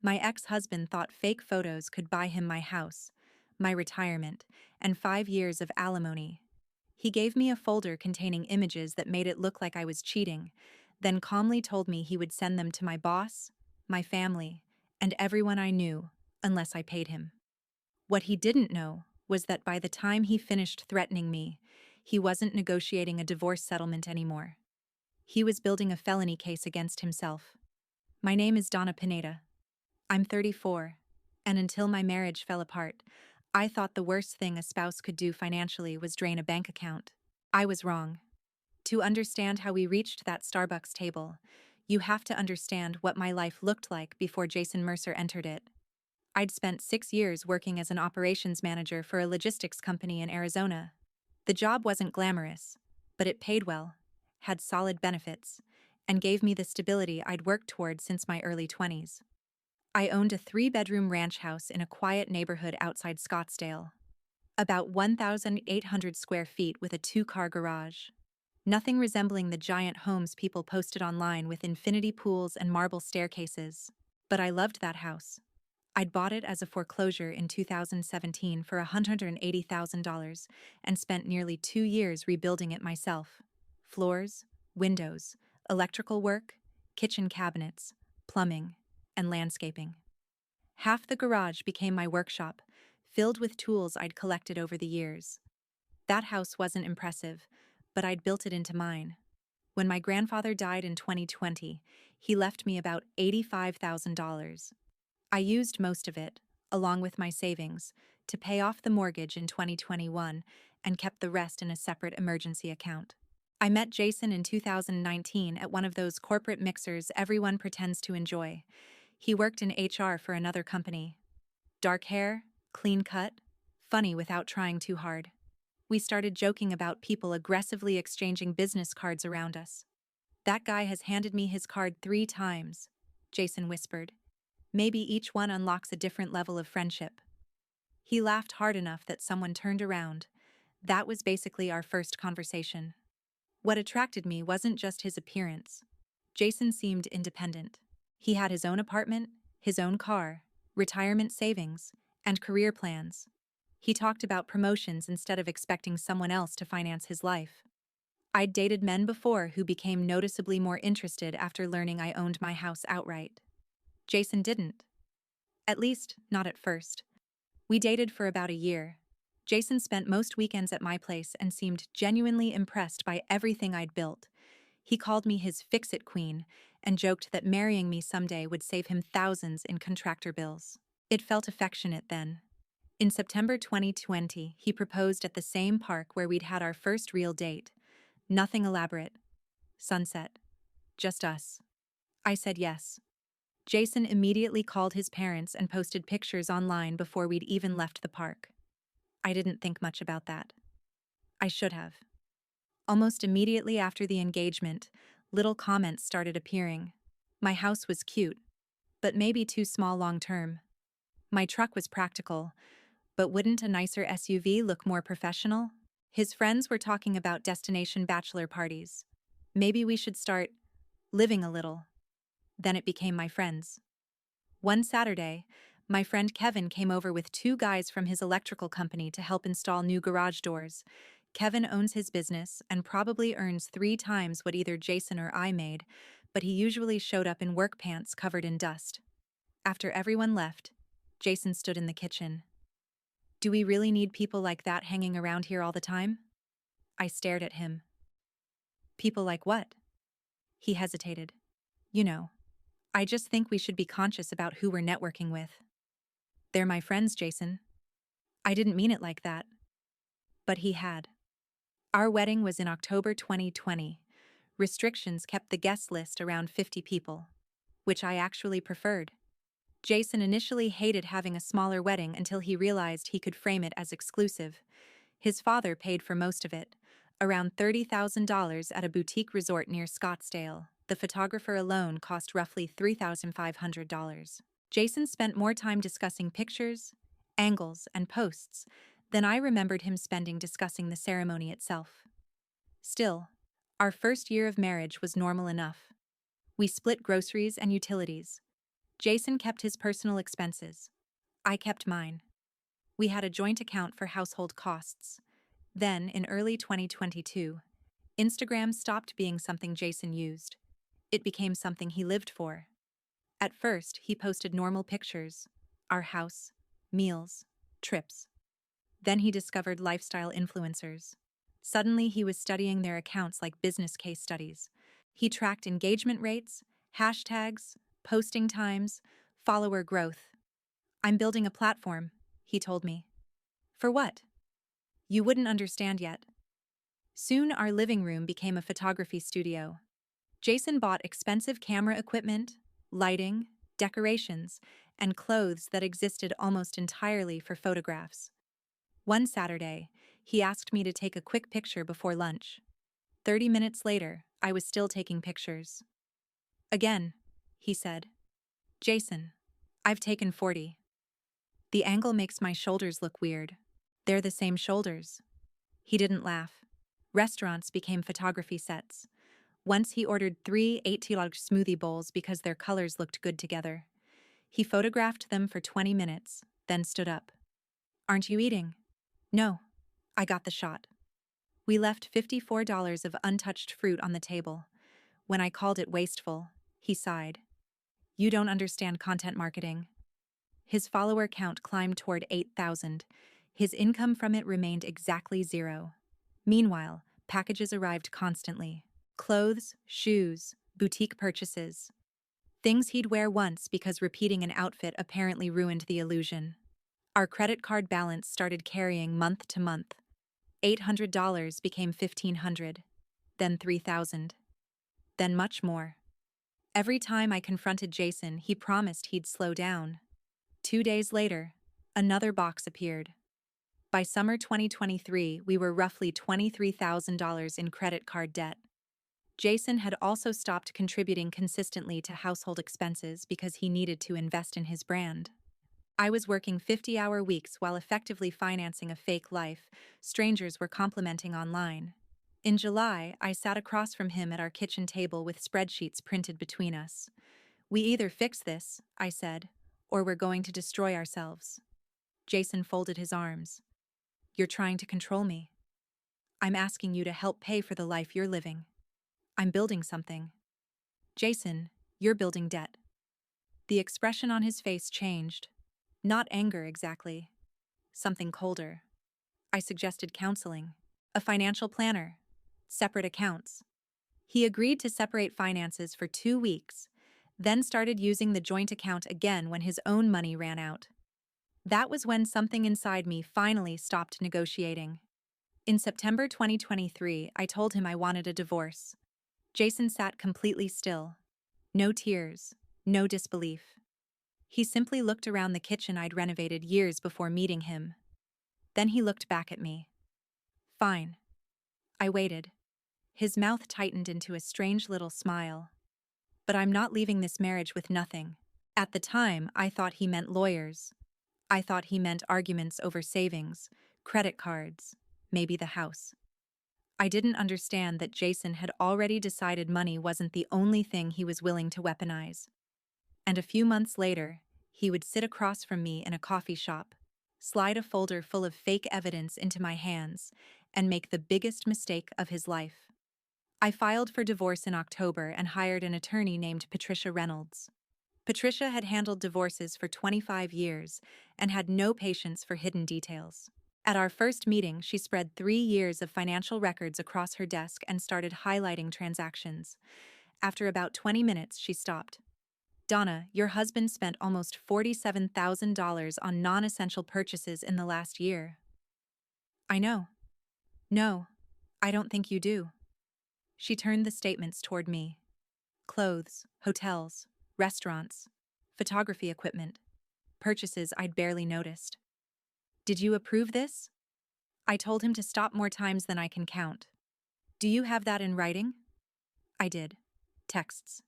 My ex-husband thought fake photos could buy him my house, my retirement, and 5 years of alimony. He gave me a folder containing images that made it look like I was cheating, then calmly told me he would send them to my boss, my family, and everyone I knew, unless I paid him. What he didn't know was that by the time he finished threatening me, he wasn't negotiating a divorce settlement anymore. He was building a felony case against himself. My name is Donna Pineda. I'm 34, and until my marriage fell apart, I thought the worst thing a spouse could do financially was drain a bank account. I was wrong. To understand how we reached that Starbucks table, you have to understand what my life looked like before Jason Mercer entered it. I'd spent 6 years working as an operations manager for a logistics company in Arizona. The job wasn't glamorous, but it paid well, had solid benefits, and gave me the stability I'd worked toward since my early 20s. I owned a 3-bedroom ranch house in a quiet neighborhood outside Scottsdale. About 1,800 square feet with a 2-car garage. Nothing resembling the giant homes people posted online with infinity pools and marble staircases. But I loved that house. I'd bought it as a foreclosure in 2017 for $180,000 and spent nearly 2 years rebuilding it myself. Floors, windows, electrical work, kitchen cabinets, plumbing, and landscaping. Half the garage became my workshop, filled with tools I'd collected over the years. That house wasn't impressive, but I'd built it into mine. When my grandfather died in 2020, he left me about $85,000. I used most of it, along with my savings, to pay off the mortgage in 2021 and kept the rest in a separate emergency account. I met Jason in 2019 at one of those corporate mixers everyone pretends to enjoy. He worked in HR for another company. Dark hair, clean cut, funny without trying too hard. We started joking about people aggressively exchanging business cards around us. "That guy has handed me his card 3 times," Jason whispered. "Maybe each one unlocks a different level of friendship." He laughed hard enough that someone turned around. That was basically our first conversation. What attracted me wasn't just his appearance. Jason seemed independent. He had his own apartment, his own car, retirement savings, and career plans. He talked about promotions instead of expecting someone else to finance his life. I'd dated men before who became noticeably more interested after learning I owned my house outright. Jason didn't. At least, not at first. We dated for about a year. Jason spent most weekends at my place and seemed genuinely impressed by everything I'd built. He called me his fix-it queen and joked that marrying me someday would save him thousands in contractor bills. It felt affectionate then. In September 2020, he proposed at the same park where we'd had our first real date. Nothing elaborate. Sunset. Just us. I said yes. Jason immediately called his parents and posted pictures online before we'd even left the park. I didn't think much about that. I should have. Almost immediately after the engagement, little comments started appearing. My house was cute, but maybe too small long-term. My truck was practical, but wouldn't a nicer SUV look more professional? His friends were talking about destination bachelor parties. Maybe we should start living a little. Then it became my friends. One Saturday, my friend Kevin came over with 2 guys from his electrical company to help install new garage doors. Kevin owns his business and probably earns 3 times what either Jason or I made, but he usually showed up in work pants covered in dust. After everyone left, Jason stood in the kitchen. "Do we really need people like that hanging around here all the time?" I stared at him. "People like what?" He hesitated. "You know. I just think we should be conscious about who we're networking with." "They're my friends, Jason." I didn't mean it like that. But he had. Our wedding was in October 2020. Restrictions kept the guest list around 50 people, which I actually preferred. Jason initially hated having a smaller wedding until he realized he could frame it as exclusive. His father paid for most of it, around $30,000 at a boutique resort near Scottsdale. The photographer alone cost roughly $3,500. Jason spent more time discussing pictures, angles, and posts than I remembered him spending discussing the ceremony itself. Still, our first year of marriage was normal enough. We split groceries and utilities. Jason kept his personal expenses. I kept mine. We had a joint account for household costs. Then, in early 2022, Instagram stopped being something Jason used. It became something he lived for. At first, he posted normal pictures, our house, meals, trips. Then he discovered lifestyle influencers. Suddenly, he was studying their accounts like business case studies. He tracked engagement rates, hashtags, posting times, follower growth. "I'm building a platform," he told me. "For what?" "You wouldn't understand yet." Soon, our living room became a photography studio. Jason bought expensive camera equipment, lighting, decorations, and clothes that existed almost entirely for photographs. One Saturday, he asked me to take a quick picture before lunch. 30 minutes later, I was still taking pictures. "Again," he said. "Jason, I've taken 40. The angle makes my shoulders look weird. They're the same shoulders." He didn't laugh. Restaurants became photography sets. Once he ordered 3 8-log smoothie bowls because their colors looked good together. He photographed them for 20 minutes, then stood up. "Aren't you eating?" "No, I got the shot." We left $54 of untouched fruit on the table. When I called it wasteful, he sighed. "You don't understand content marketing." His follower count climbed toward 8,000. His income from it remained exactly zero. Meanwhile, packages arrived constantly. Clothes, shoes, boutique purchases. Things he'd wear once because repeating an outfit apparently ruined the illusion. Our credit card balance started carrying month to month. $800 became $1,500, then $3,000, then much more. Every time I confronted Jason, he promised he'd slow down. 2 days later, another box appeared. By summer 2023, we were roughly $23,000 in credit card debt. Jason had also stopped contributing consistently to household expenses because he needed to invest in his brand. I was working 50-hour weeks while effectively financing a fake life strangers were complimenting online. In July, I sat across from him at our kitchen table with spreadsheets printed between us. "We either fix this," I said, "or we're going to destroy ourselves." Jason folded his arms. "You're trying to control me. I'm asking you to help pay for the life you're living. I'm building something." "Jason, you're building debt." The expression on his face changed. Not anger exactly. Something colder. I suggested counseling, a financial planner, separate accounts. He agreed to separate finances for 2 weeks, then started using the joint account again when his own money ran out. That was when something inside me finally stopped negotiating. In September 2023, I told him I wanted a divorce. Jason sat completely still. No tears, no disbelief. He simply looked around the kitchen I'd renovated years before meeting him. Then he looked back at me. "Fine." I waited. His mouth tightened into a strange little smile. "But I'm not leaving this marriage with nothing." At the time, I thought he meant lawyers. I thought he meant arguments over savings, credit cards, maybe the house. I didn't understand that Jason had already decided money wasn't the only thing he was willing to weaponize. And a few months later, he would sit across from me in a coffee shop, slide a folder full of fake evidence into my hands, and make the biggest mistake of his life. I filed for divorce in October and hired an attorney named Patricia Reynolds. Patricia had handled divorces for 25 years and had no patience for hidden details. At our first meeting, she spread 3 years of financial records across her desk and started highlighting transactions. After about 20 minutes, she stopped. "Donna, your husband spent almost $47,000 on non-essential purchases in the last year." "I know." "No, I don't think you do." She turned the statements toward me. Clothes, hotels, restaurants, photography equipment, purchases I'd barely noticed. "Did you approve this?" I told him to stop more times than I can count. "Do you have that in writing?" I did. Texts,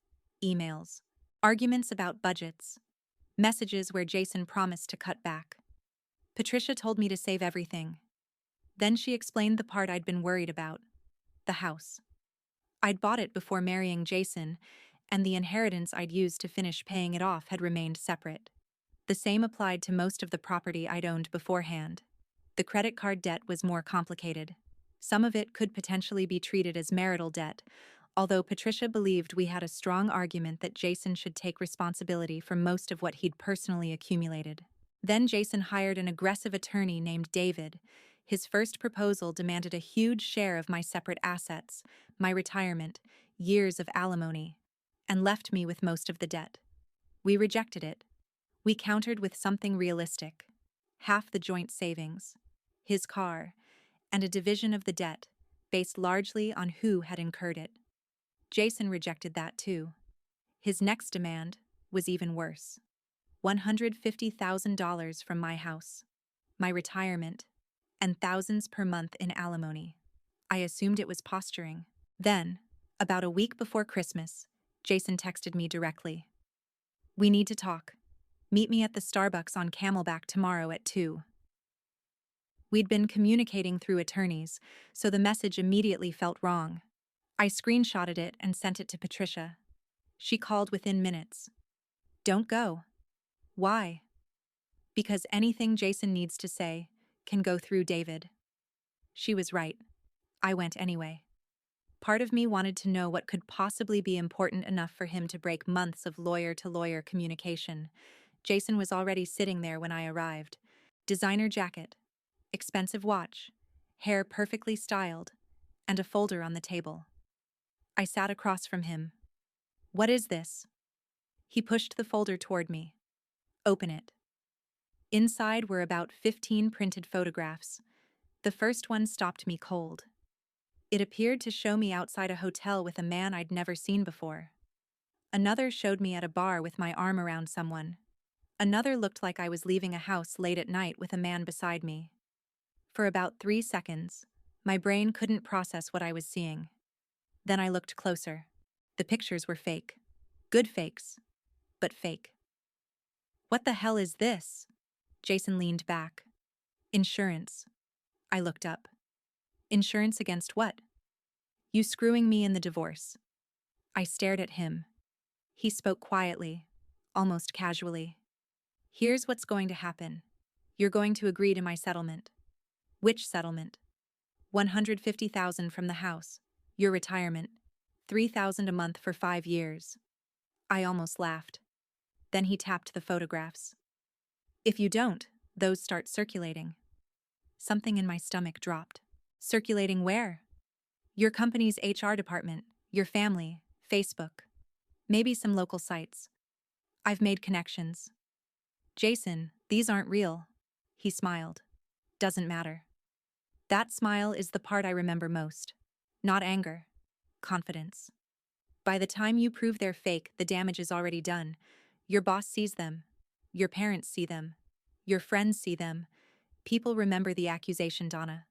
emails, arguments about budgets, messages where Jason promised to cut back. Patricia told me to save everything. Then she explained the part I'd been worried about: the house. I'd bought it before marrying Jason, and the inheritance I'd used to finish paying it off had remained separate. The same applied to most of the property I'd owned beforehand. The credit card debt was more complicated. Some of it could potentially be treated as marital debt, although Patricia believed we had a strong argument that Jason should take responsibility for most of what he'd personally accumulated. Then Jason hired an aggressive attorney named David. His first proposal demanded a huge share of my separate assets, my retirement, years of alimony, and left me with most of the debt. We rejected it. We countered with something realistic: half the joint savings, his car, and a division of the debt, based largely on who had incurred it. Jason rejected that too. His next demand was even worse: $150,000 from my house, my retirement, and thousands per month in alimony. I assumed it was posturing. Then, about a week before Christmas, Jason texted me directly. "We need to talk. Meet me at the Starbucks on Camelback tomorrow at 2. We'd been communicating through attorneys, so the message immediately felt wrong. I screenshotted it and sent it to Patricia. She called within minutes. "Don't go." "Why?" "Because anything Jason needs to say can go through David." She was right. I went anyway. Part of me wanted to know what could possibly be important enough for him to break months of lawyer-to-lawyer communication. Jason was already sitting there when I arrived. Designer jacket, expensive watch, hair perfectly styled, and a folder on the table. I sat across from him. "What is this?" He pushed the folder toward me. "Open it." Inside were about 15 printed photographs. The first one stopped me cold. It appeared to show me outside a hotel with a man I'd never seen before. Another showed me at a bar with my arm around someone. Another looked like I was leaving a house late at night with a man beside me. For about 3 seconds, my brain couldn't process what I was seeing. Then I looked closer. The pictures were fake. Good fakes, but fake. "What the hell is this?" Jason leaned back. "Insurance." I looked up. "Insurance against what?" "You screwing me in the divorce." I stared at him. He spoke quietly, almost casually. "Here's what's going to happen. You're going to agree to my settlement." "Which settlement?" $150,000 from the house, your retirement, $3,000 a month for 5 years. I almost laughed. Then he tapped the photographs. "If you don't, those start circulating." Something in my stomach dropped. "Circulating where?" "Your company's HR department, your family, Facebook. Maybe some local sites. I've made connections." "Jason, these aren't real." He smiled. "Doesn't matter." That smile is the part I remember most. Not anger. Confidence. By the time you prove they're fake, the damage is already done. Your boss sees them. Your parents see them. Your friends see them. People remember the accusation, Donna.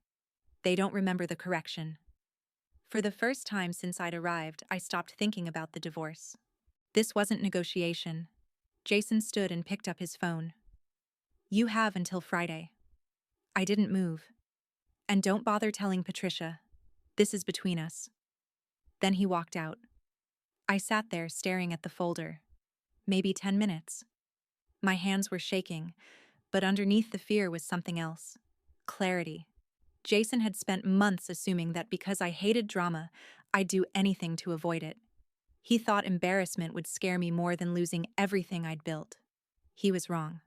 They don't remember the correction. For the first time since I'd arrived, I stopped thinking about the divorce. This wasn't negotiation. Jason stood and picked up his phone. "You have until Friday." I didn't move. "And don't bother telling Patricia. This is between us." Then he walked out. I sat there staring at the folder. Maybe 10 minutes. My hands were shaking, but underneath the fear was something else. Clarity. Jason had spent months assuming that because I hated drama, I'd do anything to avoid it. He thought embarrassment would scare me more than losing everything I'd built. He was wrong.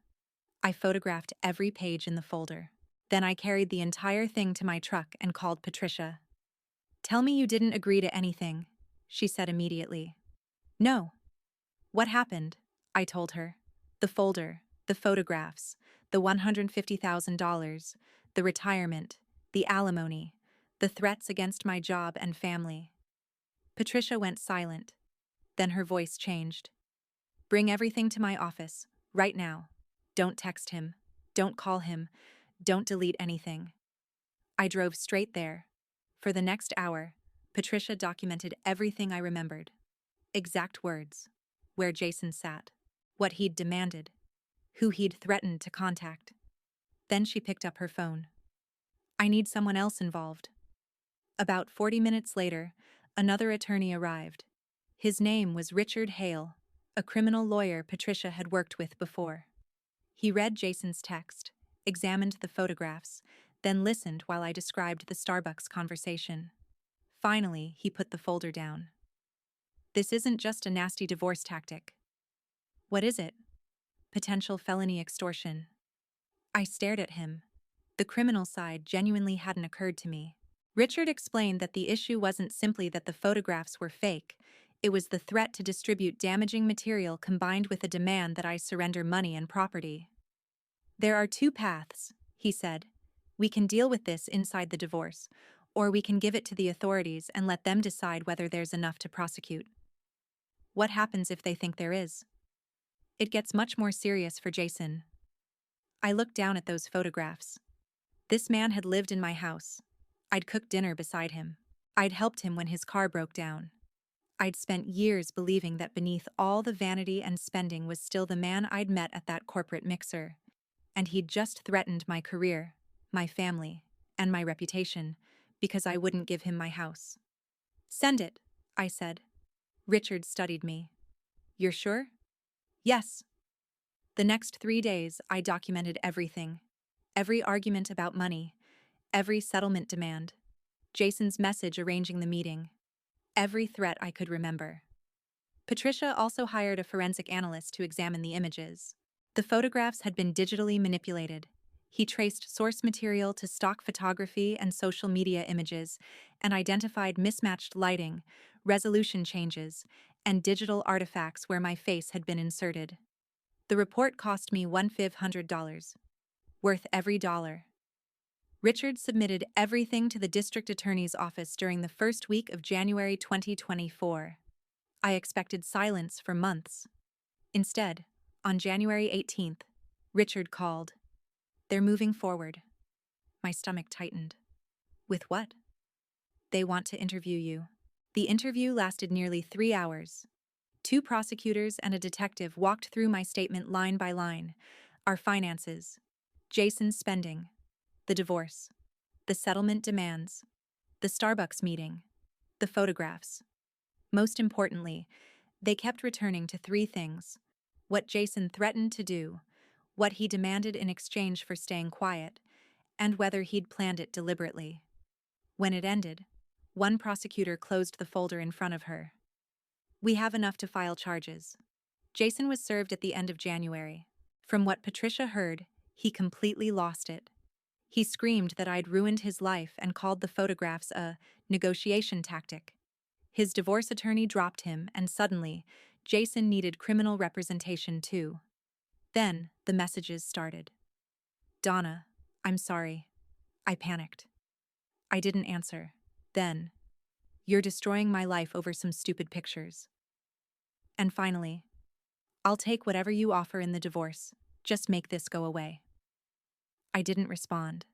I photographed every page in the folder. Then I carried the entire thing to my truck and called Patricia. "Tell me you didn't agree to anything," she said immediately. "No." "What happened?" I told her. The folder, the photographs, the $150,000, the retirement, the alimony, the threats against my job and family. Patricia went silent. Then her voice changed. "Bring everything to my office, right now. Don't text him. Don't call him. Don't delete anything." I drove straight there. For the next hour, Patricia documented everything I remembered. Exact words. Where Jason sat. What he'd demanded. Who he'd threatened to contact. Then she picked up her phone. "I need someone else involved." About 40 minutes later, another attorney arrived. His name was Richard Hale, a criminal lawyer Patricia had worked with before. He read Jason's text, examined the photographs, then listened while I described the Starbucks conversation. Finally, he put the folder down. This isn't just a nasty divorce tactic. What is it? Potential felony extortion. I stared at him. The criminal side genuinely hadn't occurred to me. Richard explained that the issue wasn't simply that the photographs were fake, it was the threat to distribute damaging material combined with a demand that I surrender money and property. There are two paths, he said. We can deal with this inside the divorce, or we can give it to the authorities and let them decide whether there's enough to prosecute. What happens if they think there is? It gets much more serious for Jason. I looked down at those photographs. This man had lived in my house. I'd cooked dinner beside him. I'd helped him when his car broke down. I'd spent years believing that beneath all the vanity and spending was still the man I'd met at that corporate mixer. And he'd just threatened my career, my family, and my reputation, because I wouldn't give him my house. Send it, I said. Richard studied me. You're sure? Yes. The next 3 days, I documented everything. Every argument about money, every settlement demand, Jason's message arranging the meeting, every threat I could remember. Patricia also hired a forensic analyst to examine the images. The photographs had been digitally manipulated. He traced source material to stock photography and social media images and identified mismatched lighting, resolution changes, and digital artifacts where my face had been inserted. The report cost me $1,500. Worth every dollar. Richard submitted everything to the district attorney's office during the first week of January 2024. I expected silence for months. Instead, on January 18th, Richard called. They're moving forward. My stomach tightened. With what? They want to interview you. The interview lasted nearly 3 hours. 2 prosecutors and a detective walked through my statement line by line. Our finances, Jason's spending, the divorce, the settlement demands, the Starbucks meeting, the photographs. Most importantly, they kept returning to 3 things: what Jason threatened to do, what he demanded in exchange for staying quiet, and whether he'd planned it deliberately. When it ended, one prosecutor closed the folder in front of her. We have enough to file charges. Jason was served at the end of January. From what Patricia heard, he completely lost it. He screamed that I'd ruined his life and called the photographs a negotiation tactic. His divorce attorney dropped him, and suddenly, Jason needed criminal representation too. Then, the messages started. Donna, I'm sorry. I panicked. I didn't answer. Then, you're destroying my life over some stupid pictures. And finally, I'll take whatever you offer in the divorce. Just make this go away. I didn't respond.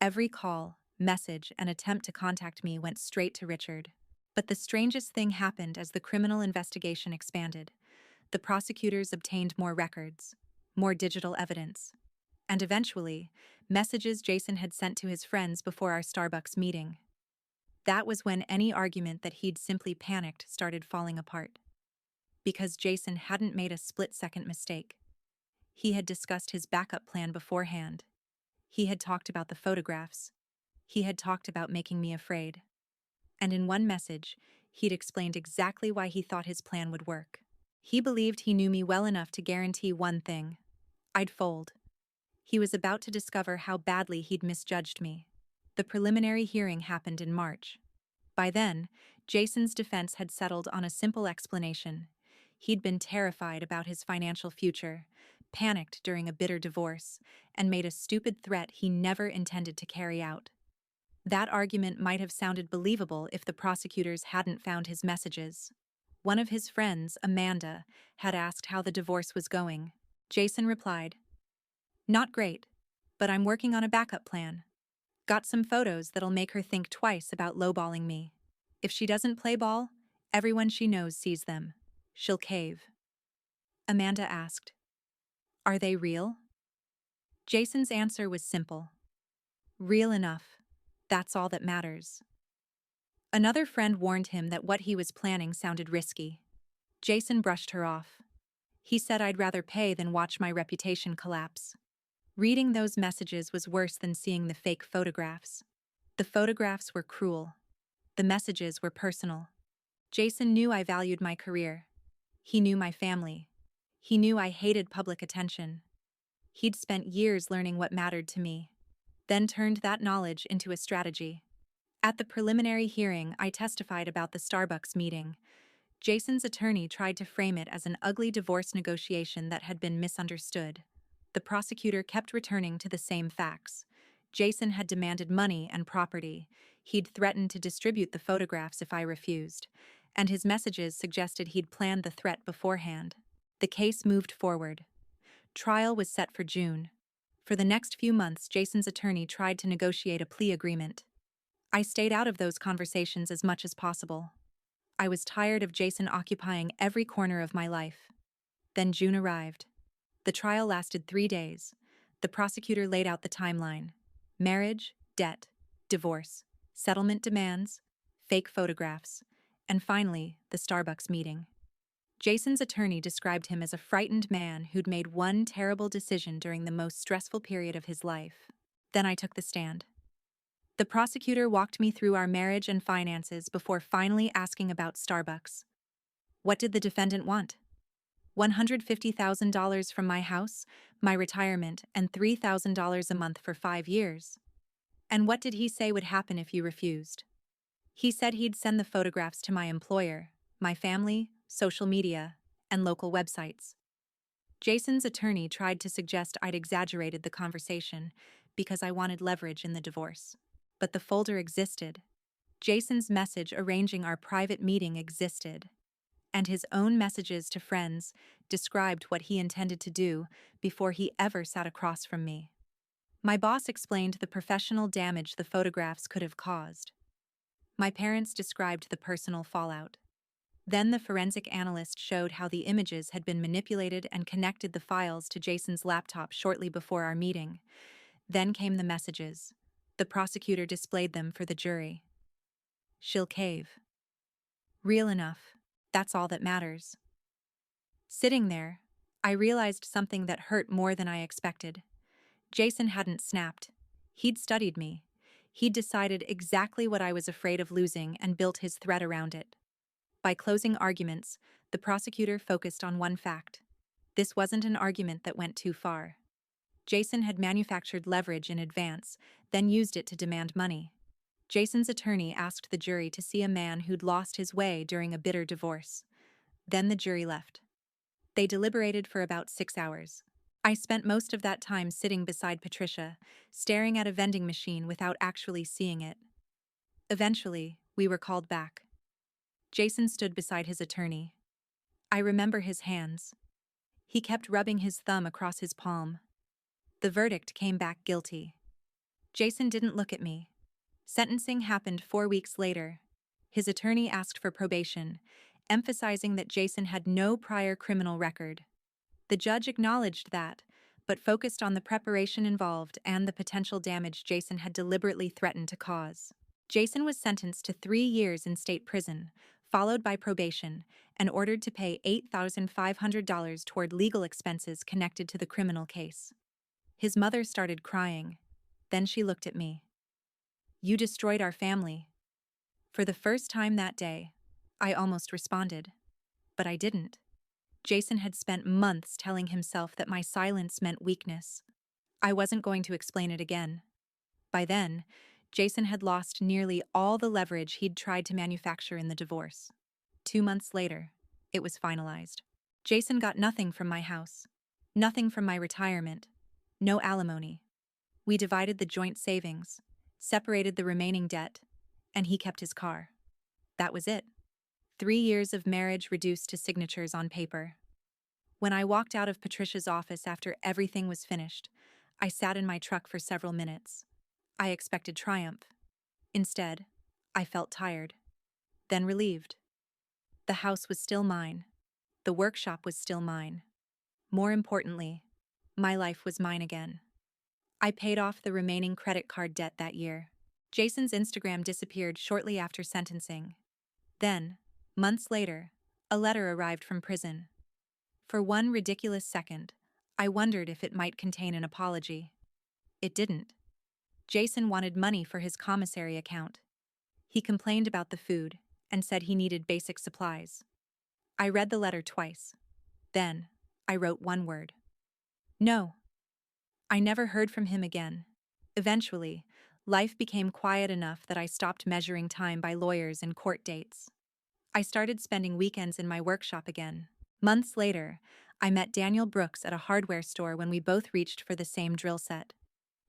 Every call, message, and attempt to contact me went straight to Richard. But the strangest thing happened as the criminal investigation expanded. The prosecutors obtained more records, more digital evidence, and eventually, messages Jason had sent to his friends before our Starbucks meeting. That was when any argument that he'd simply panicked started falling apart. Because Jason hadn't made a split-second mistake. He had discussed his backup plan beforehand. He had talked about the photographs. He had talked about making me afraid. And in one message, he'd explained exactly why he thought his plan would work. He believed he knew me well enough to guarantee one thing: I'd fold. He was about to discover how badly he'd misjudged me. The preliminary hearing happened in March. By then, Jason's defense had settled on a simple explanation. He'd been terrified about his financial future, panicked during a bitter divorce, and made a stupid threat he never intended to carry out. That argument might have sounded believable if the prosecutors hadn't found his messages. One of his friends, Amanda, had asked how the divorce was going. Jason replied, "Not great, but I'm working on a backup plan. Got some photos that'll make her think twice about lowballing me. If she doesn't play ball, everyone she knows sees them. She'll cave." Amanda asked, "Are they real?" Jason's answer was simple. "Real enough. That's all that matters." Another friend warned him that what he was planning sounded risky. Jason brushed her off. He said I'd rather pay than watch my reputation collapse. Reading those messages was worse than seeing the fake photographs. The photographs were cruel. The messages were personal. Jason knew I valued my career. He knew my family. He knew I hated public attention. He'd spent years learning what mattered to me, then turned that knowledge into a strategy. At the preliminary hearing, I testified about the Starbucks meeting. Jason's attorney tried to frame it as an ugly divorce negotiation that had been misunderstood. The prosecutor kept returning to the same facts. Jason had demanded money and property. He'd threatened to distribute the photographs if I refused, and his messages suggested he'd planned the threat beforehand. The case moved forward. Trial was set for June. For the next few months, Jason's attorney tried to negotiate a plea agreement. I stayed out of those conversations as much as possible. I was tired of Jason occupying every corner of my life. Then June arrived. The trial lasted 3 days. The prosecutor laid out the timeline: marriage, debt, divorce, settlement demands, fake photographs, and finally, the Starbucks meeting. Jason's attorney described him as a frightened man who'd made one terrible decision during the most stressful period of his life. Then I took the stand. The prosecutor walked me through our marriage and finances before finally asking about Starbucks. What did the defendant want? $150,000 from my house, my retirement, and $3,000 a month for 5 years. And what did he say would happen if you refused? He said he'd send the photographs to my employer, my family, social media, and local websites. Jason's attorney tried to suggest I'd exaggerated the conversation because I wanted leverage in the divorce. But the folder existed. Jason's message arranging our private meeting existed. And his own messages to friends described what he intended to do before he ever sat across from me. My boss explained the professional damage the photographs could have caused. My parents described the personal fallout. Then the forensic analyst showed how the images had been manipulated and connected the files to Jason's laptop shortly before our meeting. Then came the messages. The prosecutor displayed them for the jury. She'll cave. Real enough. That's all that matters. Sitting there, I realized something that hurt more than I expected. Jason hadn't snapped. He'd studied me. He'd decided exactly what I was afraid of losing and built his threat around it. By closing arguments, the prosecutor focused on one fact. This wasn't an argument that went too far. Jason had manufactured leverage in advance, then used it to demand money. Jason's attorney asked the jury to see a man who'd lost his way during a bitter divorce. Then the jury left. They deliberated for about 6 hours. I spent most of that time sitting beside Patricia, staring at a vending machine without actually seeing it. Eventually, we were called back. Jason stood beside his attorney. I remember his hands. He kept rubbing his thumb across his palm. The verdict came back guilty. Jason didn't look at me. Sentencing happened 4 weeks later. His attorney asked for probation, emphasizing that Jason had no prior criminal record. The judge acknowledged that, but focused on the preparation involved and the potential damage Jason had deliberately threatened to cause. Jason was sentenced to 3 years in state prison, followed by probation, and ordered to pay $8,500 toward legal expenses connected to the criminal case. His mother started crying. Then she looked at me. You destroyed our family. For the first time that day, I almost responded. But I didn't. Jason had spent months telling himself that my silence meant weakness. I wasn't going to explain it again. By then, Jason had lost nearly all the leverage he'd tried to manufacture in the divorce. 2 months later, it was finalized. Jason got nothing from my house, nothing from my retirement, no alimony. We divided the joint savings, separated the remaining debt, and he kept his car. That was it. 3 years of marriage reduced to signatures on paper. When I walked out of Patricia's office after everything was finished, I sat in my truck for several minutes. I expected triumph. Instead, I felt tired, then relieved. The house was still mine. The workshop was still mine. More importantly, my life was mine again. I paid off the remaining credit card debt that year. Jason's Instagram disappeared shortly after sentencing. Then, months later, A letter arrived from prison. For one ridiculous second, I wondered if it might contain an apology. It didn't. Jason wanted money for his commissary account. He complained about the food and said he needed basic supplies. I read the letter twice. Then, I wrote one word. No. I never heard from him again. Eventually, life became quiet enough that I stopped measuring time by lawyers and court dates. I started spending weekends in my workshop again. Months later, I met Daniel Brooks at a hardware store when we both reached for the same drill set.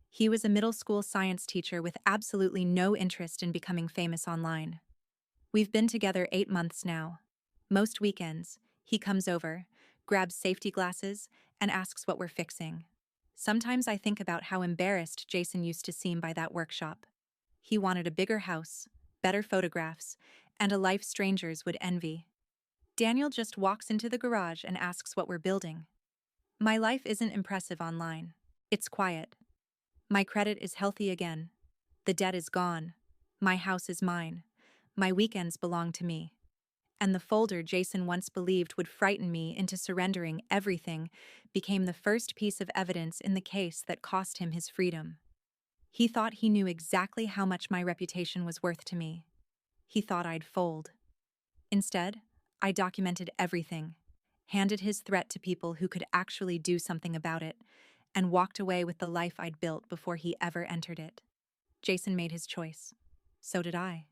He was a middle school science teacher with absolutely no interest in becoming famous online. We've been together 8 months now. Most weekends, he comes over, grabs safety glasses, and asks what we're fixing. Sometimes I think about how embarrassed Jason used to seem by that workshop. He wanted a bigger house, better photographs, and a life strangers would envy. Daniel just walks into the garage and asks what we're building. My life isn't impressive online. It's quiet. My credit is healthy again. The debt is gone. My house is mine. My weekends belong to me. And the folder Jason once believed would frighten me into surrendering everything became the first piece of evidence in the case that cost him his freedom. He thought he knew exactly how much my reputation was worth to me. He thought I'd fold. Instead, I documented everything, handed his threat to people who could actually do something about it, and walked away with the life I'd built before he ever entered it. Jason made his choice. So did I.